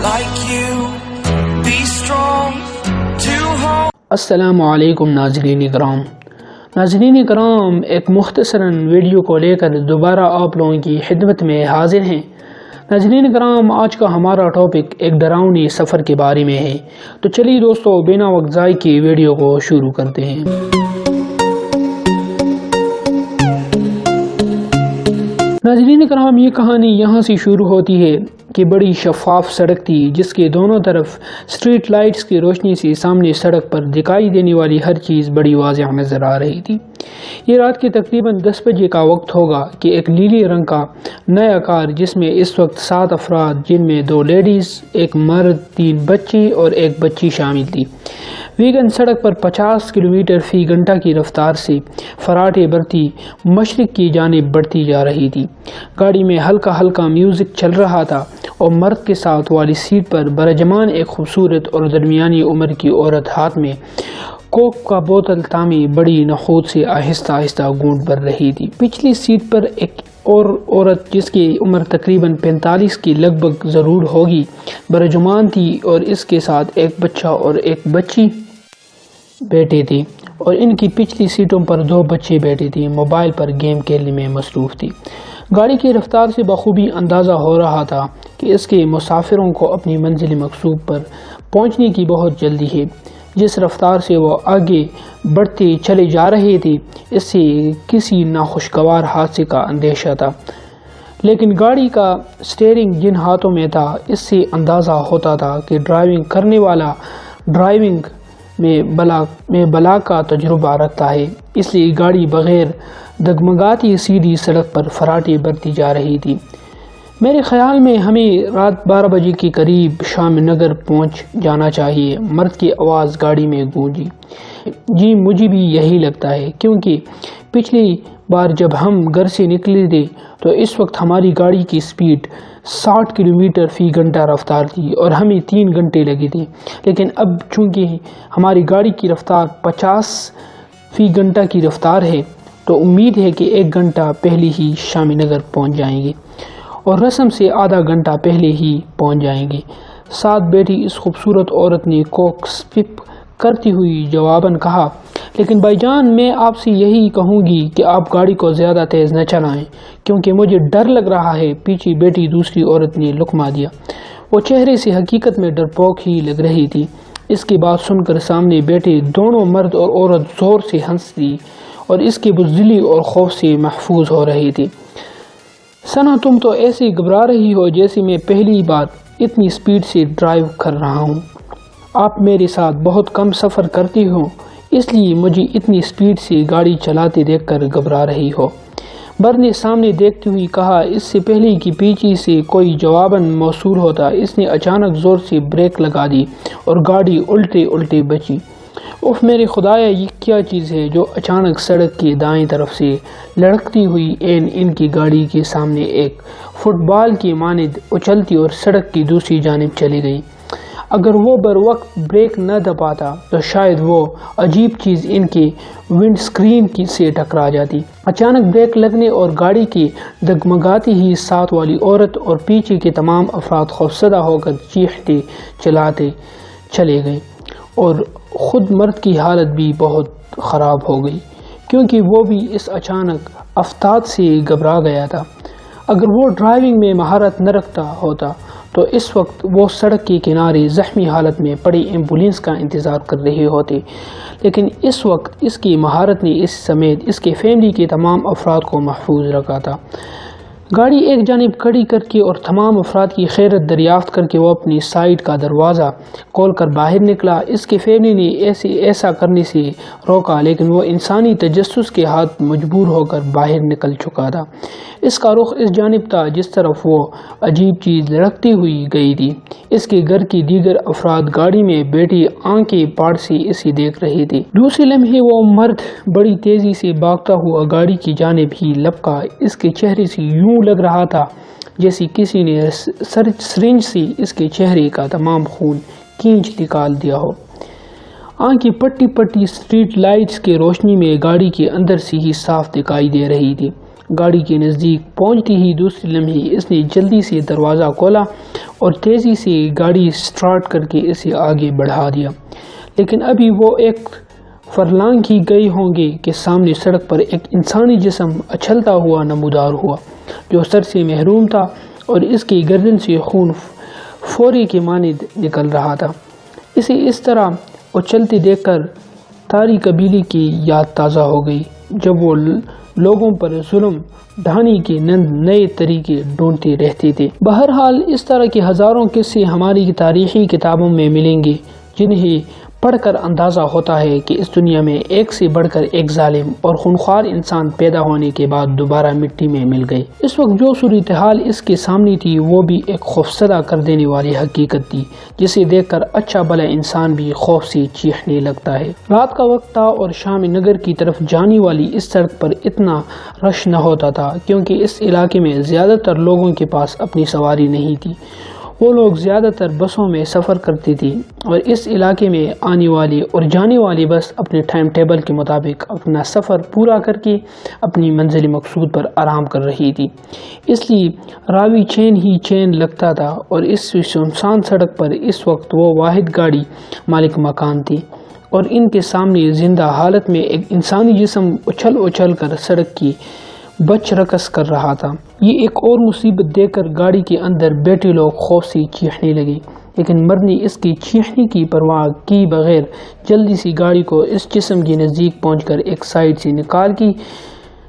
like you, be strong to hold. السلام علیکم ناظرین کرام، ایک مختصراً ویڈیو کو لے کر دوبارہ آپ لوگوں کی خدمت میں حاضر ہیں۔ ناظرین کرام، آج کا ہمارا ٹاپک ایک ڈراؤنی سفر کے بارے میں ہے، تو چلیے دوستو بنا وقت ضائع کے ویڈیو کو شروع کرتے ہیں۔ ناظرین کرام، یہ کہانی یہاں سے شروع ہوتی ہے کہ بڑی شفاف سڑک تھی جس کے دونوں طرف اسٹریٹ لائٹس کی روشنی سے سامنے سڑک پر دکھائی دینے والی ہر چیز بڑی واضح نظر آ رہی تھی۔ یہ رات کے تقریباً 10 بجے کا وقت ہوگا کہ ایک نیلی رنگ کا نیا کار جس میں اس وقت 7 افراد، جن میں 2 لیڈیز، ایک مرد، 3 بچے اور ایک بچی شامل تھی، ویگن سڑک پر 50 کلومیٹر فی گھنٹہ کی رفتار سے فراٹے برتی مشرق کی جانب بڑھتی جا رہی تھی۔ گاڑی میں ہلکا ہلکا میوزک چل رہا تھا اور مرد کے ساتھ والی سیٹ پر برجمان ایک خوبصورت اور درمیانی عمر کی عورت ہاتھ میں کوک کا بوتل تامی بڑی نخوت سے آہستہ آہستہ گونٹ بھر رہی تھی۔ پچھلی سیٹ پر ایک اور عورت جس کی عمر تقریباً 45 کی لگ بھگ ضرور ہوگی برجمان تھی، اور اس کے ساتھ ایک بچہ اور ایک بچی بیٹھے تھے، اور ان کی پچھلی سیٹوں پر 2 بچے بیٹھے تھے، موبائل پر گیم کھیلنے میں مصروف تھی۔ گاڑی کی رفتار سے بخوبی اندازہ ہو رہا تھا کہ اس کے مسافروں کو اپنی منزل مقصود پر پہنچنے کی بہت جلدی ہے۔ جس رفتار سے وہ آگے بڑھتے چلے جا رہے تھے، اس سے کسی ناخوشگوار حادثے کا اندیشہ تھا، لیکن گاڑی کا سٹیئرنگ جن ہاتھوں میں تھا، اس سے اندازہ ہوتا تھا کہ ڈرائیونگ کرنے والا ڈرائیونگ میں بلا کا تجربہ رکھتا ہے، اس لیے گاڑی بغیر ڈگمگاتی سیدھی سڑک پر فراٹے برتی جا رہی تھی۔ میرے خیال میں ہمیں رات 12 بجے کے قریب شام نگر پہنچ جانا چاہیے، مرد کی آواز گاڑی میں گونجی۔ جی مجھے بھی یہی لگتا ہے، کیونکہ پچھلی بار جب ہم گھر سے نکلے تھے تو اس وقت ہماری گاڑی کی سپیڈ 60 کلومیٹر فی گھنٹہ رفتار تھی اور ہمیں 3 گھنٹے لگے تھے، لیکن اب چونکہ ہماری گاڑی کی رفتار 50 فی گھنٹہ کی رفتار ہے تو امید ہے کہ 1 گھنٹہ پہلے ہی شام نگر پہنچ جائیں گے، اور رسم سے آدھا گھنٹہ پہلے ہی پہنچ جائیں گے۔ ساتھ بیٹھی اس خوبصورت عورت نے کوک سپپ کرتی ہوئی جواباً کہا، لیکن بھائی جان میں آپ سے یہی کہوں گی کہ آپ گاڑی کو زیادہ تیز نہ چلائیں، کیونکہ مجھے ڈر لگ رہا ہے۔ پیچھے بیٹھی دوسری عورت نے لقمہ دیا، وہ چہرے سے حقیقت میں ڈرپوک ہی لگ رہی تھی۔ اس کی بات سن کر سامنے بیٹھے دونوں مرد اور عورت زور سے ہنس دی اور اس کے بزدلی اور خوف سے محفوظ ہو رہی تھی۔ ثنا، تم تو ایسے گھبرا رہی ہو جیسے میں پہلی بار اتنی سپیڈ سے ڈرائیو کر رہا ہوں۔ آپ میرے ساتھ بہت کم سفر کرتی ہو، اس لیے مجھے اتنی سپیڈ سے گاڑی چلاتے دیکھ کر گھبرا رہی ہو، بر نے سامنے دیکھتے ہوئے کہا۔ اس سے پہلے کہ پیچھے سے کوئی جواباً موصول ہوتا، اس نے اچانک زور سے بریک لگا دی اور گاڑی الٹے بچی۔ اف میرے خدایا، یہ کیا چیز ہے جو اچانک سڑک کی دائیں طرف سے لڑکتی ہوئی ان کی گاڑی کے سامنے ایک فٹ بال کی مانند اچھلتی اور سڑک کی دوسری جانب چلی گئی۔ اگر وہ بر وقت بریک نہ دباتا تو شاید وہ عجیب چیز ان کے ونڈ سکرین سے ٹکرا جاتی۔ اچانک بریک لگنے اور گاڑی کے ڈگمگاتے ہی ساتھ والی عورت اور پیچھے کے تمام افراد خوفزدہ ہو کر چیختے چلاتے چلے گئے، اور خود مرد کی حالت بھی بہت خراب ہو گئی، کیونکہ وہ بھی اس اچانک افتاد سے گھبرا گیا تھا۔ اگر وہ ڈرائیونگ میں مہارت نہ رکھتا ہوتا تو اس وقت وہ سڑک کے کنارے زخمی حالت میں پڑی ایمبولینس کا انتظار کر رہے ہوتے، لیکن اس وقت اس کی مہارت نے اس سمیت اس کے فیملی کے تمام افراد کو محفوظ رکھا تھا۔ گاڑی ایک جانب کھڑی کر کے اور تمام افراد کی خیرت دریافت کر کے وہ اپنی سائیڈ کا دروازہ کھول کر باہر نکلا۔ اس کے فیملی نے ایسا کرنے سے روکا، لیکن وہ انسانی تجسس کے ہاتھ مجبور ہو کر باہر نکل چکا تھا۔ اس کا رخ اس جانب تھا جس طرف وہ عجیب چیز لڑکتی ہوئی گئی تھی۔ اس کے گھر کی دیگر افراد گاڑی میں بیٹھی آنکھیں پاڑ سے اسے دیکھ رہے تھے۔ دوسرے لمحے وہ مرد بڑی تیزی سے بھاگتا ہوا گاڑی کی جانب ہی لپکا۔ اس کے چہرے سے یوں لگ رہا تھا جیسے کسی نے سرنج سے اس کے چہرے کا تمام خون کھینچ نکال دیا ہو۔ آنکھیں پٹی اسٹریٹ لائٹس کے روشنی میں گاڑی کے اندر سے ہی صاف دکھائی دے رہی تھی۔ گاڑی کے نزدیک پہنچتی ہی دوسری لمحے اس نے جلدی سے دروازہ کھولا اور تیزی سے گاڑی سٹارٹ کر کے اسے آگے بڑھا دیا، لیکن ابھی وہ ایک فرلانگ ہی گئے ہوں گے کہ سامنے سڑک پر ایک انسانی جسم اچھلتا ہوا نمودار ہوا، جو سر سے محروم تھا اور اس کی گردن سے خون فوری کے مانند نکل رہا تھا۔ اسے اس طرح اچھلتے دیکھ کر تاری قبیلے کی یاد تازہ ہو گئی، جب وہ لوگوں پر ظلم ڈھانے کے نئے طریقے ڈھونڈتے رہتے تھے۔ بہرحال اس طرح کے ہزاروں قصے ہماری تاریخی کتابوں میں ملیں گے، جنہیں پڑھ کر اندازہ ہوتا ہے کہ اس دنیا میں ایک سے بڑھ کر ایک ظالم اور خونخوار انسان پیدا ہونے کے بعد دوبارہ مٹی میں مل گئے۔ اس وقت جو صورتحال اس کے سامنے تھی وہ بھی ایک خوفزدہ کر دینے والی حقیقت تھی، جسے دیکھ کر اچھا بھلا انسان بھی خوف سے چیخنے لگتا ہے۔ رات کا وقت تھا اور شام نگر کی طرف جانے والی اس سڑک پر اتنا رش نہ ہوتا تھا، کیونکہ اس علاقے میں زیادہ تر لوگوں کے پاس اپنی سواری نہیں تھی۔ وہ لوگ زیادہ تر بسوں میں سفر کرتے تھے اور اس علاقے میں آنے والے اور جانے والی بس اپنے ٹائم ٹیبل کے مطابق اپنا سفر پورا کر کے اپنی منزل مقصود پر آرام کر رہی تھی، اس لیے راوی چین ہی چین لگتا تھا، اور اس سنسان سڑک پر اس وقت وہ واحد گاڑی مالک مکان تھی، اور ان کے سامنے زندہ حالت میں ایک انسانی جسم اچھل کر سڑک کی بچ رقص کر رہا تھا۔ یہ ایک اور مصیبت دیکھ کر گاڑی کے اندر بیٹھے لوگ خوف سے چیخنے لگے، لیکن مرد نے اس کی چیخنے کی پرواہ کی بغیر جلدی سے گاڑی کو اس جسم کے نزدیک پہنچ کر ایک سائڈ سے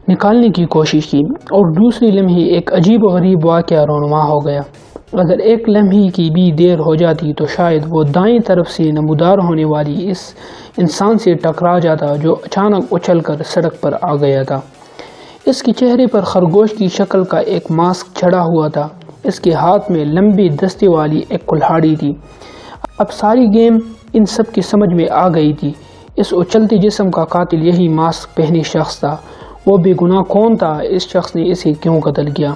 نکالنے کی کوشش کی، اور دوسری لمحے ایک عجیب و غریب واقعہ رونما ہو گیا۔ اگر ایک لمحے کی بھی دیر ہو جاتی تو شاید وہ دائیں طرف سے نمودار ہونے والی اس انسان سے ٹکرا جاتا جو اچانک اچھل کر سڑک پر آ گیا تھا۔ اس کے چہرے پر خرگوش کی شکل کا ایک ماسک چڑھا ہوا تھا، اس کے ہاتھ میں لمبے دستے والی ایک کلہاڑی تھی۔ اب ساری گیم ان سب کی سمجھ میں آ گئی تھی، اس اچھلتے جسم کا قاتل یہی ماسک پہنے شخص تھا۔ وہ بے گناہ کون تھا؟ اس شخص نے اسے کیوں قتل کیا؟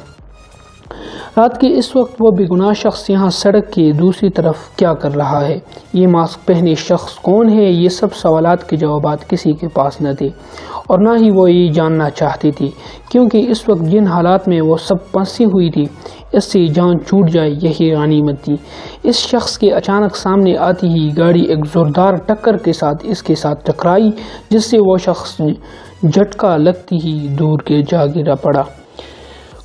رات کے اس وقت وہ بے گناہ شخص یہاں سڑک کے دوسری طرف کیا کر رہا ہے؟ یہ ماسک پہنے شخص کون ہے؟ یہ سب سوالات کے جوابات کسی کے پاس نہ تھے، اور نہ ہی وہ یہ جاننا چاہتی تھی، کیونکہ اس وقت جن حالات میں وہ سب پھنسی ہوئی تھی، اس سے جان چھوٹ جائے یہی غنیمت تھی۔ اس شخص کے اچانک سامنے آتی ہی گاڑی ایک زوردار ٹکر کے ساتھ اس کے ساتھ ٹکرائی، جس سے وہ شخص جھٹکا لگتی ہی دور کے جا گر پڑا۔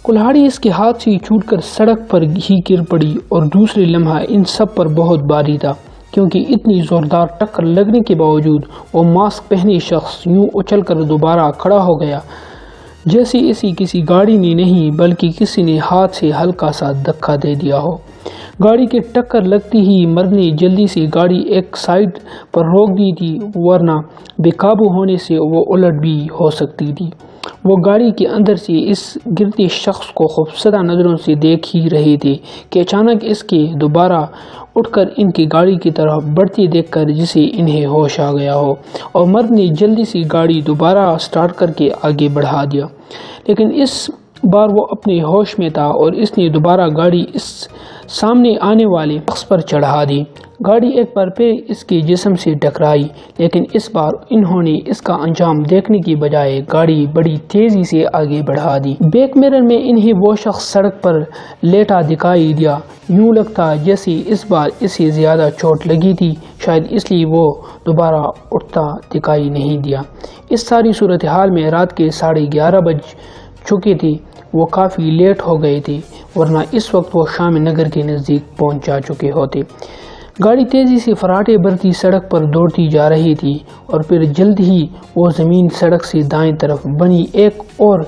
کلہاڑی اس کے ہاتھ سے چھوٹ کر سڑک پر ہی گر پڑی، اور دوسری لمحہ ان سب پر بہت بھاری تھا، کیونکہ اتنی زوردار ٹکر لگنے کے باوجود وہ ماسک پہنے شخص یوں اچھل کر دوبارہ کھڑا ہو گیا جیسے اسے کسی گاڑی نے نہیں بلکہ کسی نے ہاتھ سے ہلکا سا دھکا دے دیا ہو۔ گاڑی کے ٹکر لگتی ہی مرد نے جلدی سے گاڑی ایک سائیڈ پر روک دی تھی، ورنہ بے قابو ہونے سے وہ الٹ بھی ہو سکتی تھی۔ وہ گاڑی کے اندر سے اس گرتے شخص کو خوفزدہ نظروں سے دیکھ ہی رہے تھے کہ اچانک اس کے دوبارہ اٹھ کر ان کی گاڑی کی طرف بڑھتی دیکھ کر جسے انہیں ہوش آ گیا ہو، اور مرد نے جلدی سے گاڑی دوبارہ سٹارٹ کر کے آگے بڑھا دیا، لیکن اس بار وہ اپنے ہوش میں تھا اور اس نے دوبارہ گاڑی اس سامنے آنے والے شخص پر چڑھا دی۔ گاڑی ایک بار پھر اس کے جسم سے ٹکرائی، لیکن اس بار انہوں نے اس کا انجام دیکھنے کی بجائے گاڑی بڑی تیزی سے آگے بڑھا دی۔ بیک میرر میں انہیں وہ شخص سڑک پر لیٹا دکھائی دیا، یوں لگتا جیسے اس بار اسے زیادہ چوٹ لگی تھی، شاید اس لیے وہ دوبارہ اٹھتا دکھائی نہیں دیا۔ اس ساری صورتحال میں رات کے 11:30 بج چکے تھے، وہ کافی لیٹ ہو گئے تھے، ورنہ اس وقت وہ شام نگر کے نزدیک پہنچ جا چکے ہوتے۔ گاڑی تیزی سے فراٹے بھرتی سڑک پر دوڑتی جا رہی تھی، اور پھر جلد ہی وہ زمین سڑک سے دائیں طرف بنی ایک اور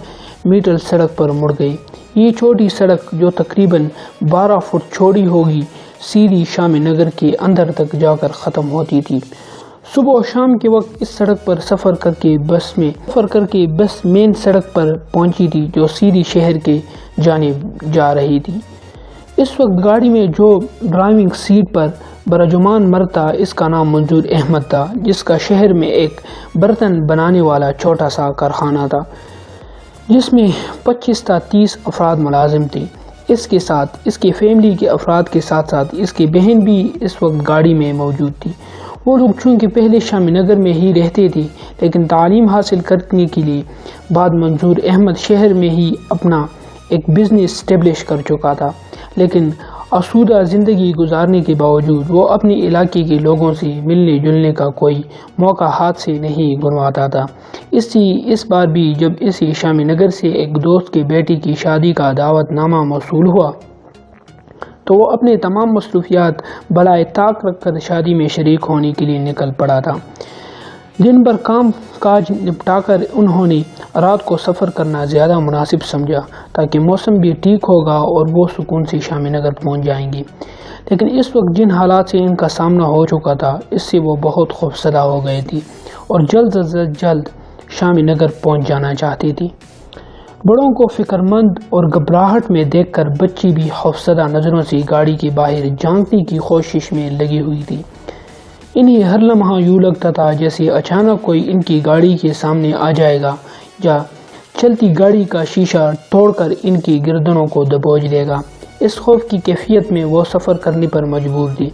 میٹل سڑک پر مڑ گئی۔ یہ چھوٹی سڑک جو تقریباً 12 فٹ چوڑی ہوگی، سیدھی شام نگر کے اندر تک جا کر ختم ہوتی تھی۔ صبح و شام کے وقت اس سڑک پر سفر کر کے بس مین سڑک پر پہنچی تھی جو سیدھی شہر کے جانب جا رہی تھی۔ اس وقت گاڑی میں جو ڈرائیونگ سیٹ پر برجمان مرد تھا، اس کا نام منظور احمد تھا، جس کا شہر میں ایک برتن بنانے والا چھوٹا سا کارخانہ تھا، جس میں 25 تا 30 افراد ملازم تھے۔ اس کے ساتھ اس کے فیملی کے افراد کے ساتھ ساتھ اس کی بہن بھی اس وقت گاڑی میں موجود تھی۔ وہ لوگ چونکہ پہلے شام نگر میں ہی رہتے تھے، لیکن تعلیم حاصل کرنے کے لیے بعد منظور احمد شہر میں ہی اپنا ایک بزنس اسٹیبلش کر چکا تھا، لیکن آسودہ زندگی گزارنے کے باوجود وہ اپنے علاقے کے لوگوں سے ملنے جلنے کا کوئی موقع ہاتھ سے نہیں گنواتا تھا۔ اس بار بھی جب اسے شامی نگر سے ایک دوست کے بیٹی کی شادی کا دعوت نامہ موصول ہوا تو وہ اپنے تمام مصروفیات بالائے طاق رکھ کر شادی میں شریک ہونے کے لیے نکل پڑا تھا۔ دن بھر کام کاج نپٹا کر انہوں نے رات کو سفر کرنا زیادہ مناسب سمجھا تاکہ موسم بھی ٹھیک ہوگا اور وہ سکون سے شامی نگر پہنچ جائیں گی۔ لیکن اس وقت جن حالات سے ان کا سامنا ہو چکا تھا اس سے وہ بہت خوفزدہ ہو گئی تھی اور جلد از جلد شامی نگر پہنچ جانا چاہتی تھی۔ بڑوں کو فکر مند اور گھبراہٹ میں دیکھ کر بچی بھی خوفزدہ نظروں سے گاڑی کے باہر جھانکنے کی کوشش میں لگی ہوئی تھی۔ انہیں ہر لمحہ یوں لگتا تھا جیسے اچانک کوئی ان کی گاڑی کے سامنے آ جائے گا یا چلتی گاڑی کا شیشہ توڑ کر ان کی گردنوں کو دبوچ لے گا۔ اس خوف کی کیفیت میں وہ سفر کرنے پر مجبور تھی۔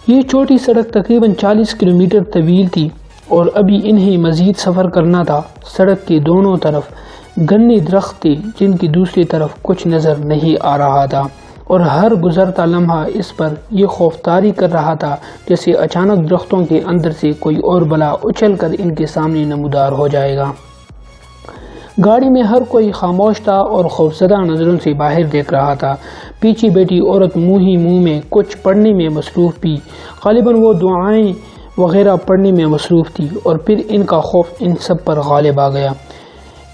یہ چھوٹی سڑک تقریباً 40 کلومیٹر طویل تھی اور ابھی انہیں مزید سفر کرنا تھا۔ سڑک کے دونوں طرف گھنے درخت تھے جن کی دوسری طرف کچھ نظر نہیں آ رہا تھا اور ہر گزرتا لمحہ اس پر یہ خوف طاری کر رہا تھا جیسے اچانک درختوں کے اندر سے کوئی اور بلا اچھل کر ان کے سامنے نمودار ہو جائے گا۔ گاڑی میں ہر کوئی خاموش تھا اور خوفزدہ نظروں سے باہر دیکھ رہا تھا۔ پیچھے بیٹھی عورت منہ ہی منہ میں کچھ پڑھنے میں مصروف بھی، غالباً وہ دعائیں وغیرہ پڑھنے میں مصروف تھی، اور پھر ان کا خوف ان سب پر غالب آ گیا۔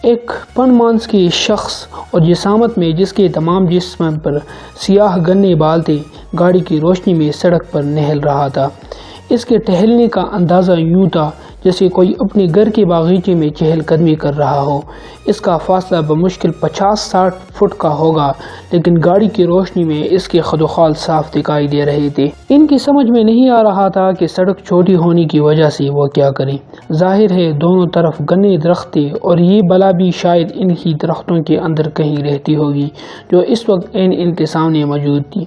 ایک پن مانس کے شخص اور جسامت میں جس کے تمام جسم پر سیاہ گھنے بال تھے گاڑی کی روشنی میں سڑک پر نہل رہا تھا۔ اس کے ٹہلنے کا اندازہ یوں تھا جیسے کوئی اپنے گھر کے باغیچے میں چہل قدمی کر رہا ہو۔ اس کا فاصلہ بمشکل 50-60 فٹ کا ہوگا، لیکن گاڑی کی روشنی میں اس کے خد و خال صاف دکھائی دے رہے تھے۔ ان کی سمجھ میں نہیں آ رہا تھا کہ سڑک چھوٹی ہونے کی وجہ سے وہ کیا کریں۔ ظاہر ہے دونوں طرف گھنے درخت تھے اور یہ بلا بھی شاید ان ہی درختوں کے اندر کہیں رہتی ہوگی جو اس وقت ان کے سامنے موجود تھی۔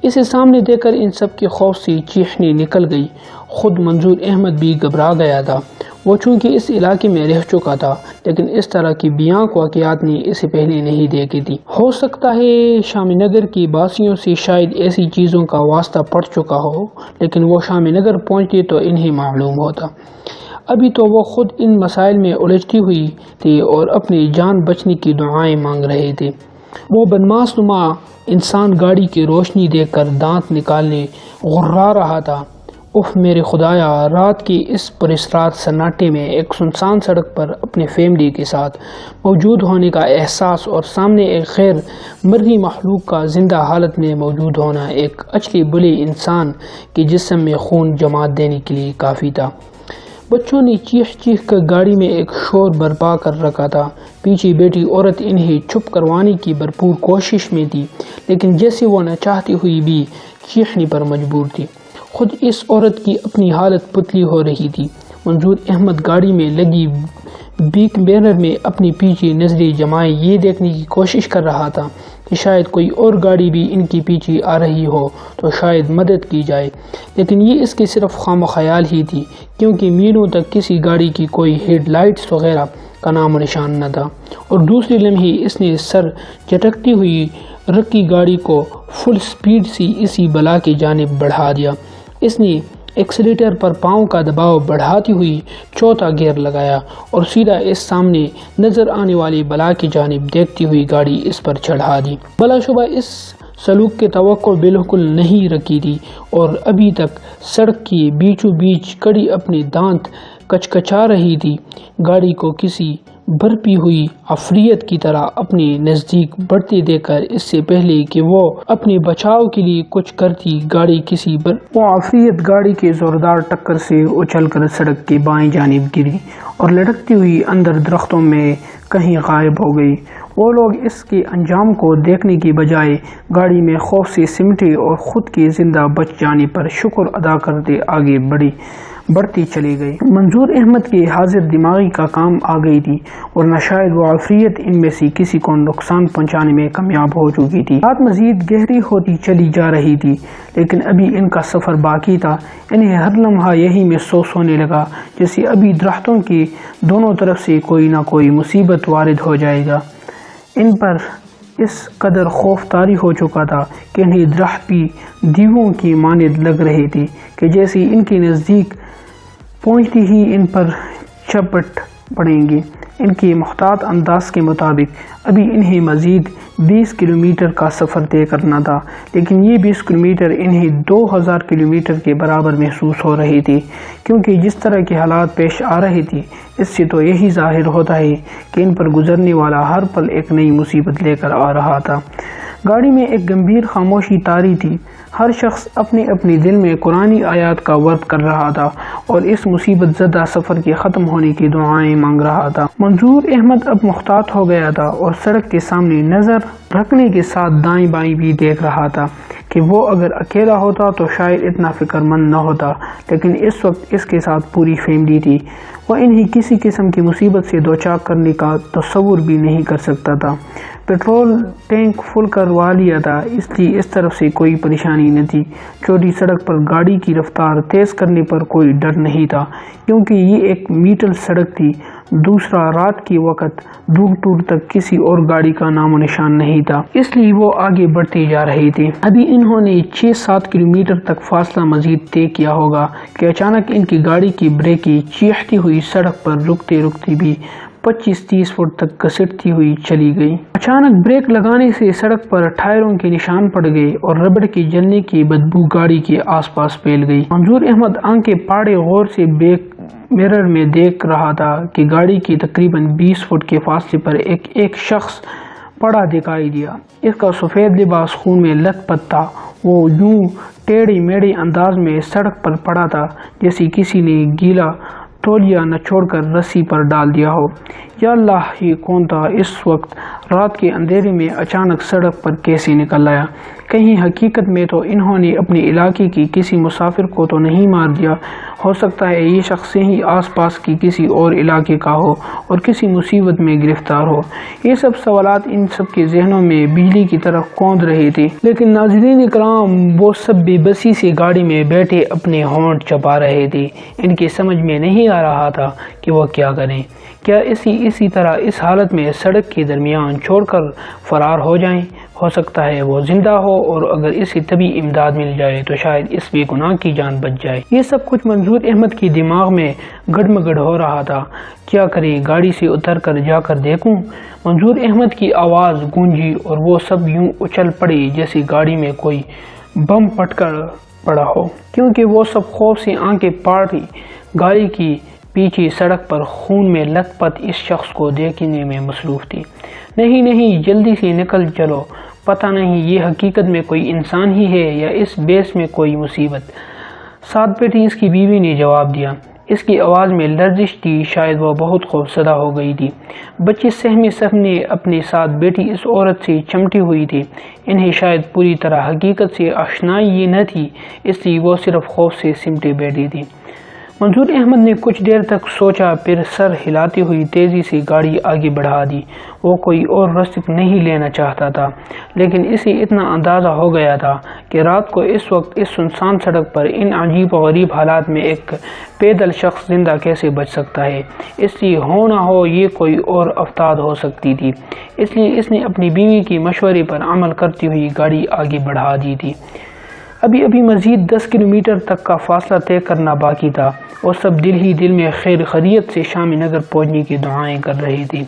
اسے سامنے دیکھ کر ان سب کے خوف سے چیخنے نکل گئی۔ خود منظور احمد بھی گھبرا گیا تھا۔ وہ چونکہ اس علاقے میں رہ چکا تھا لیکن اس طرح کی بیانق واقعات نے اسے پہلے نہیں دیکھی تھی۔ ہو سکتا ہے شامی نگر کی باسیوں سے شاید ایسی چیزوں کا واسطہ پڑ چکا ہو، لیکن وہ شامی نگر پہنچتے تو انہیں معلوم ہوتا۔ ابھی تو وہ خود ان مسائل میں الجھتی ہوئی تھی اور اپنی جان بچنے کی دعائیں مانگ رہے تھے۔ وہ بدماش نما انسان گاڑی کی روشنی دیکھ کر دانت نکالنے غرا رہا تھا۔ اف میرے خدایا، رات کے اس پراسرار سناٹے میں ایک سنسان سڑک پر اپنے فیملی کے ساتھ موجود ہونے کا احساس اور سامنے ایک غیر مرئی مخلوق کا زندہ حالت میں موجود ہونا ایک اچھلے بلے انسان کے جسم میں خون جماعت دینے کے لیے کافی تھا۔ بچوں نے چیخ چیخ کر گاڑی میں ایک شور برپا کر رکھا تھا۔ پیچھے بیٹھی عورت انہیں چپ کروانے کی بھرپور کوشش میں تھی، لیکن جیسے وہ نہ چاہتی ہوئی بھی چیخنے پر مجبور تھی۔ خود اس عورت کی اپنی حالت پتلی ہو رہی تھی۔ منظور احمد گاڑی میں لگی بیک میرر میں اپنی پیچھے نظریں جمائے یہ دیکھنے کی کوشش کر رہا تھا کہ شاید کوئی اور گاڑی بھی ان کی پیچھے آ رہی ہو تو شاید مدد کی جائے، لیکن یہ اس کے صرف خام خیال ہی تھی کیونکہ میلوں تک کسی گاڑی کی کوئی ہیڈ لائٹس وغیرہ کا نام و نشان نہ تھا، اور دوسری لمحے اس نے سر جھٹکتی ہوئی رکی گاڑی کو فل سپیڈ سے اسی بلا کی جانب بڑھا دیا۔ اس نے ایکسیلیٹر پر پاؤں کا دباؤ بڑھاتی ہوئی چوتھا گیئر لگایا اور سیدھا اس سامنے نظر آنے والی بلا کی جانب دیکھتی ہوئی گاڑی اس پر چڑھا دی۔ بلا شبہ اس سلوک کی توقع بالکل نہیں رکھی تھی اور ابھی تک سڑک کے بیچوں بیچ کڑی اپنے دانت کچکچا رہی تھی۔ گاڑی کو کسی برپی ہوئی عفریت کی طرح اپنے نزدیک بڑھتے دیکھ کر اس سے پہلے کہ وہ اپنے بچاؤ کے لیے کچھ کرتی وہ عفریت گاڑی کے زوردار ٹکر سے اچھل کر سڑک کے بائیں جانب گری اور لڑکتی ہوئی اندر درختوں میں کہیں غائب ہو گئی۔ وہ لوگ اس کے انجام کو دیکھنے کی بجائے گاڑی میں خوف سے سمٹے اور خود کے زندہ بچ جانے پر شکر ادا کرتے آگے بڑھتی چلی گئی۔ منظور احمد کے حاضر دماغی کا کام آ گئی تھی، ورنہ شاید وہ عفریت ان میں سے کسی کو نقصان پہنچانے میں کامیاب ہو چکی تھی۔ رات مزید گہری ہوتی چلی جا رہی تھی، لیکن ابھی ان کا سفر باقی تھا۔ انہیں ہر لمحہ یہی محسوس ہونے لگا جیسے ابھی درختوں کے دونوں طرف سے کوئی نہ کوئی مصیبت وارد ہو جائے گا۔ ان پر اس قدر خوف طاری ہو چکا تھا کہ انہیں درخت بھی دیووں کی مانند لگ رہی تھی کہ جیسے ان کے نزدیک پہنچتی ہی ان پر چپٹ پڑیں گے۔ ان کے محتاط انداز کے مطابق ابھی انہیں مزید 20 کلومیٹر کا سفر طے کرنا تھا، لیکن یہ 20 کلومیٹر انہیں 2000 کلومیٹر کے برابر محسوس ہو رہی تھی، کیونکہ جس طرح کے حالات پیش آ رہے تھے اس سے تو یہی ظاہر ہوتا ہے کہ ان پر گزرنے والا ہر پل ایک نئی مصیبت لے کر آ رہا تھا۔ گاڑی میں ایک گمبھیر خاموشی طاری تھی۔ ہر شخص اپنے اپنے دل میں قرآنی آیات کا ورد کر رہا تھا اور اس مصیبت زدہ سفر کے ختم ہونے کی دعائیں مانگ رہا تھا۔ منظور احمد اب محتاط ہو گیا تھا اور سڑک کے سامنے نظر رکھنے کے ساتھ دائیں بائیں بھی دیکھ رہا تھا کہ وہ اگر اکیلا ہوتا تو شاید اتنا فکر مند نہ ہوتا، لیکن اس وقت اس کے ساتھ پوری فیملی تھی۔ وہ انہیں کسی قسم کی مصیبت سے دوچار کرنے کا تصور بھی نہیں کر سکتا تھا۔ پیٹرول ٹینک فل کروا لیا تھا، اس لیے اس طرف سے کوئی پریشانی نہ تھی۔ چوڑی سڑک پر گاڑی کی رفتار تیز کرنے پر کوئی ڈر نہیں تھا، کیونکہ یہ ایک میٹل سڑک تھی۔ دوسرا، رات کے وقت دور دور تک کسی اور گاڑی کا نام و نشان نہیں تھا، اس لیے وہ آگے بڑھتے جا رہے تھے۔ ابھی انہوں نے 6-7 کلومیٹر تک فاصلہ مزید طے کیا ہوگا کہ اچانک ان کی گاڑی کی بریکیں چیختی ہوئی سڑک پر رکتے رکتے بھی 25-30 فٹ تک گھسیٹتی ہوئی چلی گئی۔ اچانک بریک لگانے سے سڑک پر ٹائروں کے نشان پڑ گئے اور ربڑ کے جلنے کی بدبو گاڑی کے آس پاس پھیل گئی۔ منظور احمد آنکھیں پاڑے غور سے بیک مرر میں دیکھ رہا تھا کہ گاڑی کی تقریباً 20 فٹ کے فاصلے پر ایک شخص پڑا دکھائی دیا۔ اس کا سفید لباس خون میں لت پت تھا۔ وہ یوں ٹیڑھے میڑھے انداز میں سڑک پر پڑا تھا جیسے کسی نے گیلا تولیہ نچوڑ کر رسی پر ڈال دیا ہو۔ یا اللہ، یہ کون تھا؟ اس وقت رات کے اندھیرے میں اچانک سڑک پر کیسے نکل آیا؟ کہیں حقیقت میں تو انہوں نے اپنے علاقے کی کسی مسافر کو تو نہیں مار دیا؟ ہو سکتا ہے یہ شخص ہی آس پاس کی کسی اور علاقے کا ہو اور کسی مصیبت میں گرفتار ہو۔ یہ سب سوالات ان سب کے ذہنوں میں بجلی کی طرح کوند رہے تھے، لیکن ناظرین کرام، وہ سب بے بسی سے گاڑی میں بیٹھے اپنے ہونٹ چبا رہے تھے۔ ان کی سمجھ میں نہیں آ رہا تھا کہ وہ کیا کریں۔ کیا اسی طرح اس حالت میں سڑک کے درمیان چھوڑ کر فرار ہو جائیں؟ ہو سکتا ہے وہ زندہ ہو اور اگر اسے طبی امداد مل جائے تو شاید اس بے گناہ کی جان بچ جائے۔ یہ سب کچھ منظور احمد کی دماغ میں گڑمگڑ ہو رہا تھا۔ کیا کرے؟ گاڑی سے اتر کر جا کر دیکھوں؟ منظور احمد کی آواز گونجی اور وہ سب یوں اچھل پڑے جیسے گاڑی میں کوئی بم پٹکا پڑا ہو، کیونکہ وہ سب خوف سے آنکھیں پاڑی گاڑی کی پیچھے سڑک پر خون میں لت پت اس شخص کو دیکھنے میں مصروف تھی۔ نہیں، جلدی سے نکل چلو، پتہ نہیں یہ حقیقت میں کوئی انسان ہی ہے یا اس بیس میں کوئی مصیبت۔ ساتھ بیٹھی اس کی بیوی نے جواب دیا۔ اس کی آواز میں لرزش تھی، شاید وہ بہت خوفزدہ ہو گئی تھی۔ بچے سہمے سہمے اپنے ساتھ بیٹھی اس عورت سے چمٹی ہوئی تھی۔ انہیں شاید پوری طرح حقیقت سے آشنائی یہ نہ تھی، اس لیے وہ صرف خوف سے سمٹے بیٹھی تھی۔ منظور احمد نے کچھ دیر تک سوچا، پھر سر ہلاتے ہوئی تیزی سے گاڑی آگے بڑھا دی۔ وہ کوئی اور رسک نہیں لینا چاہتا تھا، لیکن اسے اتنا اندازہ ہو گیا تھا کہ رات کو اس وقت اس سنسان سڑک پر ان عجیب و غریب حالات میں ایک پیدل شخص زندہ کیسے بچ سکتا ہے۔ اس لیے ہو نہ ہو یہ کوئی اور افتاد ہو سکتی تھی، اس لیے اس نے اپنی بیوی کے مشورے پر عمل کرتی ہوئی گاڑی آگے بڑھا دی تھی۔ ابھی مزید 10 کلومیٹر تک کا فاصلہ طے کرنا باقی تھا۔ وہ سب دل ہی دل میں خیر خیریت سے شامی نگر پہنچنے کی دعائیں کر رہی تھی۔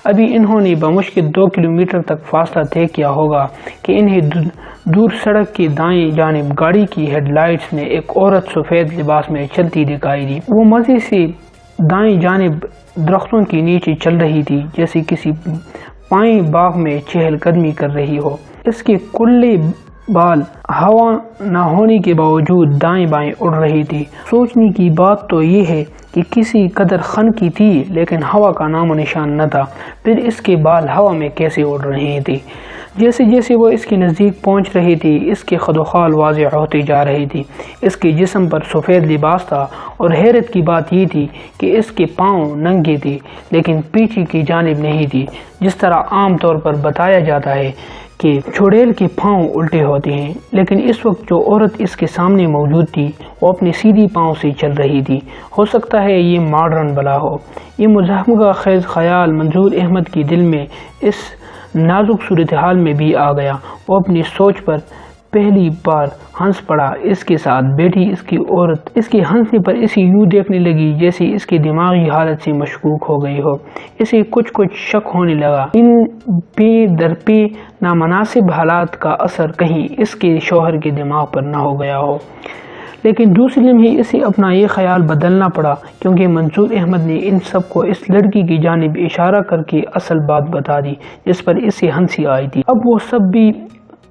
ابھی انہوں نے بمشکل 2 کلومیٹر تک فاصلہ طے کیا ہوگا کہ انہیں دور سڑک کی دائیں جانب گاڑی کی ہیڈ لائٹس میں ایک عورت سفید لباس میں چلتی دکھائی دی۔ وہ مزے سے دائیں جانب درختوں کے نیچے چل رہی تھی، جیسے کسی پائیں باغ میں چہل قدمی کر رہی ہو۔ اس کے کلے بال ہوا نہ ہونے کے باوجود دائیں بائیں اڑ رہی تھی۔ سوچنے کی بات تو یہ ہے کہ کسی قدر خن کی تھی، لیکن ہوا کا نام و نشان نہ تھا۔ پھر اس کے بال ہوا میں کیسے اڑ رہے تھے؟ جیسے جیسے وہ اس کے نزدیک پہنچ رہی تھی، اس کے خد و خال واضح ہوتی جا رہی تھی۔ اس کے جسم پر سفید لباس تھا اور حیرت کی بات یہ تھی کہ اس کے پاؤں ننگے تھے، لیکن پیچھے کی جانب نہیں تھی، جس طرح عام طور پر بتایا جاتا ہے کہ چڑیل کے پاؤں الٹے ہوتے ہیں۔ لیکن اس وقت جو عورت اس کے سامنے موجود تھی وہ اپنے سیدھی پاؤں سے چل رہی تھی۔ ہو سکتا ہے یہ ماڈرن بلا ہو۔ یہ مزاحمہ خیز خیال منظور احمد کے دل میں اس نازک صورتحال میں بھی آ گیا۔ وہ اپنی سوچ پر پہلی بار ہنس پڑا۔ اس کے ساتھ بیٹھی اس کی عورت اس کے ہنسنے پر اسے یوں دیکھنے لگی جیسے اس کی دماغی حالت سے مشکوک ہو گئی ہو۔ اسے کچھ شک ہونے لگا۔ ان پے در پے نامناسب حالات کا اثر کہیں اس کے شوہر کے دماغ پر نہ ہو گیا ہو۔ لیکن دوسرے لمحے اسے اپنا یہ خیال بدلنا پڑا، کیونکہ منظور احمد نے ان سب کو اس لڑکی کی جانب اشارہ کر کے اصل بات بتا دی جس پر اسے ہنسی آئی تھی۔ اب وہ سب بھی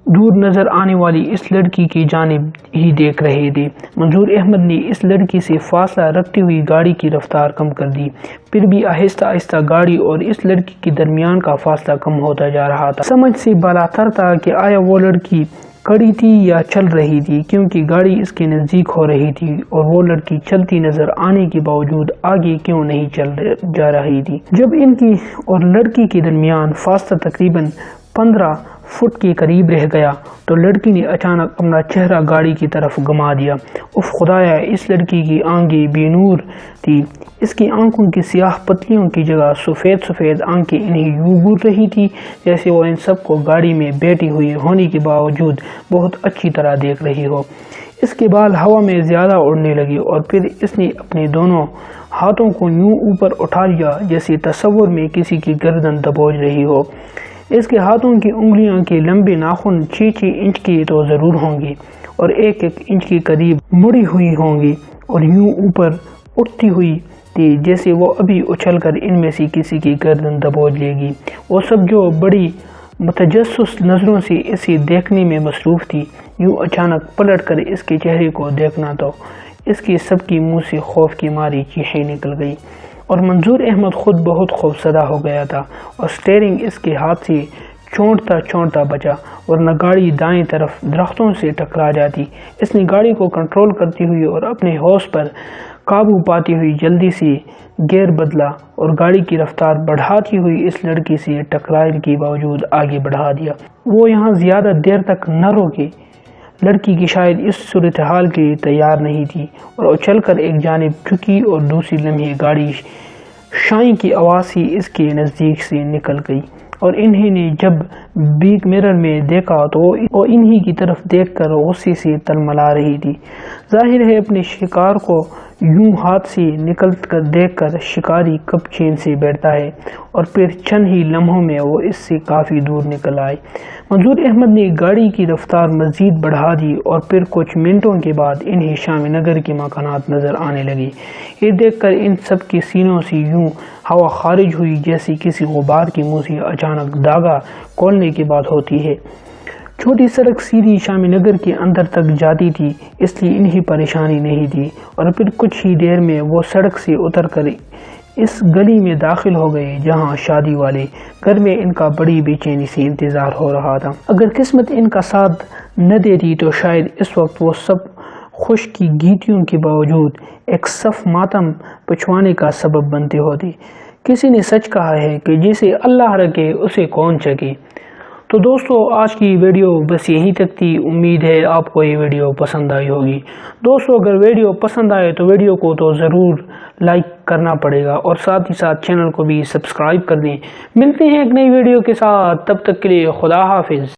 دور نظر آنے والی اس لڑکی کی جانب ہی دیکھ رہے تھے۔ منظور احمد نے اس لڑکی سے فاصلہ رکھتے ہوئے گاڑی کی رفتار کم کر دی، پھر بھی آہستہ آہستہ گاڑی اور اس لڑکی کے درمیان کا فاصلہ کم ہوتا جا رہا تھا۔ سمجھ سے بالاتر تھا کہ آیا وہ لڑکی کھڑی تھی یا چل رہی تھی، کیونکہ گاڑی اس کے نزدیک ہو رہی تھی اور وہ لڑکی چلتی نظر آنے کے باوجود آگے کیوں نہیں چل جا رہی تھی۔ جب ان کی اور لڑکی کے درمیان فاصلہ تقریباً 15 فٹ کے قریب رہ گیا تو لڑکی نے اچانک اپنا چہرہ گاڑی کی طرف گھما دیا۔ اف خدایا، اس لڑکی کی آنکھیں بے نور تھی۔ اس کی آنکھوں کی سیاہ پتلیوں کی جگہ سفید آنکھیں انہیں یوں گور رہی تھی جیسے وہ ان سب کو گاڑی میں بیٹھی ہوئی ہونے کے باوجود بہت اچھی طرح دیکھ رہی ہو۔ اس کے بال ہوا میں زیادہ اڑنے لگے اور پھر اس نے اپنے دونوں ہاتھوں کو یوں اوپر اٹھا لیا جیسے تصور میں کسی کی گردن دبوچ رہی ہو۔ اس کے ہاتھوں کی انگلیوں کے لمبے ناخن 6 انچ کے تو ضرور ہوں گے اور 1 انچ کے قریب مڑی ہوئی ہوں گی اور یوں اوپر اٹھتی ہوئی تھی جیسے وہ ابھی اچھل کر ان میں سے کسی کی گردن دبوچ لے گی۔ وہ سب جو بڑی متجسس نظروں سے اسے دیکھنے میں مصروف تھی، یوں اچانک پلٹ کر اس کے چہرے کو دیکھنا تو اس کے سب کے منہ سے خوف کی ماری چیخیں نکل گئی اور منظور احمد خود بہت خوفزدہ ہو گیا تھا اور سٹیئرنگ اس کے ہاتھ سے چونٹتا بچا، ورنہ گاڑی دائیں طرف درختوں سے ٹکرا جاتی۔ اس نے گاڑی کو کنٹرول کرتے ہوئے اور اپنے ہوش پر قابو پاتے ہوئے جلدی سے گیئر بدلا اور گاڑی کی رفتار بڑھاتی ہوئی اس لڑکی سے ٹکرانے کے باوجود آگے بڑھا دیا۔ وہ یہاں زیادہ دیر تک نہ روکے۔ لڑکی کی شاید اس صورتحال کے لیے تیار نہیں تھی اور اچھل کر ایک جانب جھکی اور دوسری لمحے گاڑی شائیں کی آواز سے اس کے نزدیک سے نکل گئی اور انہیں نے جب بیک میرر میں دیکھا تو وہ انہی کی طرف دیکھ کر غصے سے تلملا رہی تھی۔ ظاہر ہے اپنے شکار کو یوں ہاتھ سے نکل کر دیکھ کر شکاری کب چین سے بیٹھتا ہے اور پھر چند ہی لمحوں میں وہ اس سے کافی دور نکل آئے۔ منظور احمد نے گاڑی کی رفتار مزید بڑھا دی اور پھر کچھ منٹوں کے بعد انہیں شامی نگر کے مکانات نظر آنے لگے۔ یہ دیکھ کر ان سب کے سینوں سے یوں ہوا خارج ہوئی جیسے کسی غبار کے منہ سے اچانک داغا کھولنے کے بعد ہوتی ہے۔ چھوٹی سڑک سیدھی شامی نگر کے اندر تک جاتی تھی، اس لیے انہیں پریشانی نہیں تھی اور پھر کچھ ہی دیر میں وہ سڑک سے اتر کر اس گلی میں داخل ہو گئے جہاں شادی والے گھر میں ان کا بڑی بے چینی سے انتظار ہو رہا تھا۔ اگر قسمت ان کا ساتھ نہ دیتی تو شاید اس وقت وہ سب خوش کی گیتیوں کے باوجود ایک صف ماتم پچھوانے کا سبب بنتے ہوتے۔ کسی نے سچ کہا ہے کہ جسے اللہ رکھے اسے کون چکے۔ تو دوستو، آج کی ویڈیو بس یہی تک تھی۔ امید ہے آپ کو یہ ویڈیو پسند آئی ہوگی۔ دوستو، اگر ویڈیو پسند آئے تو ویڈیو کو تو ضرور لائک کرنا پڑے گا اور ساتھ ہی ساتھ چینل کو بھی سبسکرائب کر دیں۔ ملتے ہیں ایک نئی ویڈیو کے ساتھ، تب تک کے لیے خدا حافظ۔